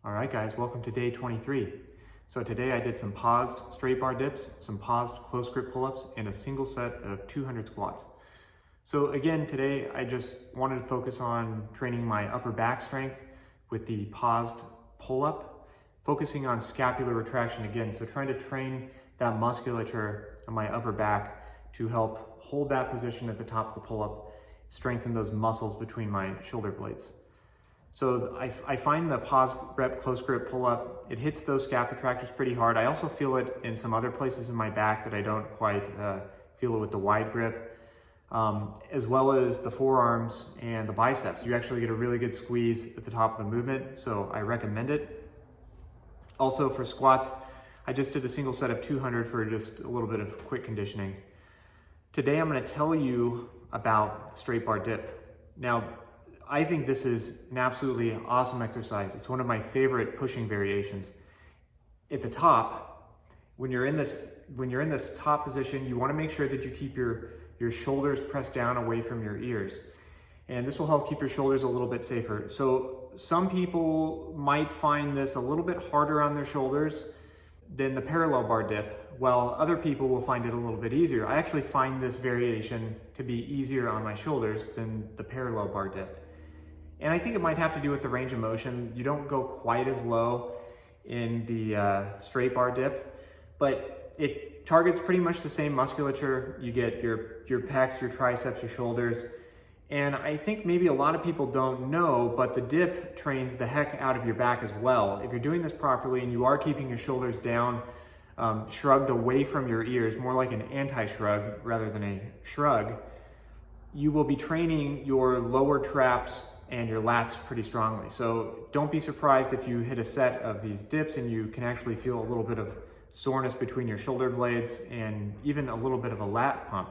All right, guys, welcome to day 23. So today I did some paused straight bar dips, some paused close grip pull-ups, and a single set of 200 squats. So again, today I just wanted to focus on training my upper back strength with the paused pull-up, focusing on scapular retraction again. So trying to train that musculature of my upper back to help hold that position at the top of the pull-up, strengthen those muscles between my shoulder blades. So I find the pause rep close grip pull up, it hits those scap retractors pretty hard. I also feel it in some other places in my back that I don't quite feel it with the wide grip, as well as the forearms and the biceps. You actually get a really good squeeze at the top of the movement, so I recommend it. Also for squats, I just did a single set of 200 for just a little bit of quick conditioning. Today I'm going to tell you about straight bar dip. Now, I think this is an absolutely awesome exercise. It's one of my favorite pushing variations. At the top, when you're in this top position, you want to make sure that you keep your shoulders pressed down away from your ears. And this will help keep your shoulders a little bit safer. So some people might find this a little bit harder on their shoulders than the parallel bar dip, while other people will find it a little bit easier. I actually find this variation to be easier on my shoulders than the parallel bar dip. And I think it might have to do with the range of motion. You don't go quite as low in the straight bar dip, but it targets pretty much the same musculature. You get your pecs, your triceps, your shoulders. And I think maybe a lot of people don't know, but the dip trains the heck out of your back as well. If you're doing this properly and you are keeping your shoulders down, shrugged away from your ears, more like an anti-shrug rather than a shrug, you will be training your lower traps and your lats pretty strongly. So don't be surprised if you hit a set of these dips and you can actually feel a little bit of soreness between your shoulder blades and even a little bit of a lat pump.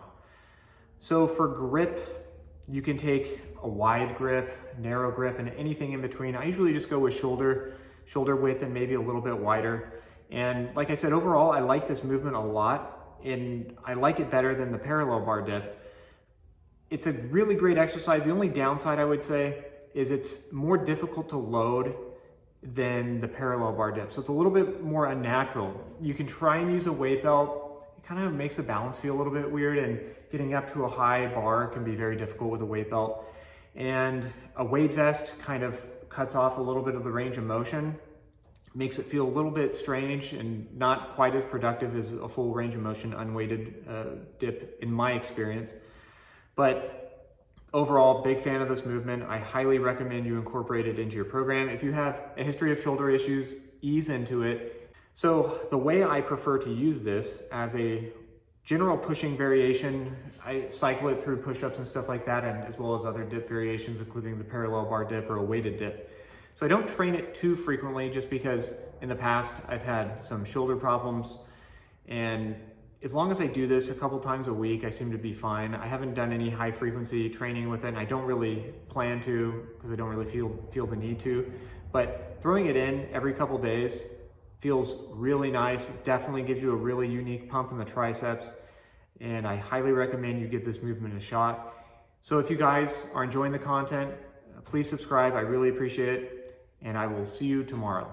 So for grip, you can take a wide grip, narrow grip, and anything in between. I usually just go with shoulder width and maybe a little bit wider. And like I said, overall, I like this movement a lot, and I like it better than the parallel bar dip. It's a really great exercise. The only downside I would say is it's more difficult to load than the parallel bar dip. So it's a little bit more unnatural. You can try and use a weight belt. It kind of makes the balance feel a little bit weird, and getting up to a high bar can be very difficult with a weight belt. And a weight vest kind of cuts off a little bit of the range of motion, makes it feel a little bit strange and not quite as productive as a full range of motion unweighted dip in my experience. But overall, big fan of this movement. I highly recommend you incorporate it into your program. If you have a history of shoulder issues, ease into it. So the way I prefer to use this as a general pushing variation, I cycle it through push-ups and stuff like that, and as well as other dip variations, including the parallel bar dip or a weighted dip. So I don't train it too frequently just because in the past I've had some shoulder problems, and as long as I do this a couple times a week, I seem to be fine. I haven't done any high frequency training with it, and I don't really plan to because I don't really feel the need to. But throwing it in every couple days feels really nice. It definitely gives you a really unique pump in the triceps, and I highly recommend you give this movement a shot. So if you guys are enjoying the content, please subscribe. I really appreciate it, and I will see you tomorrow.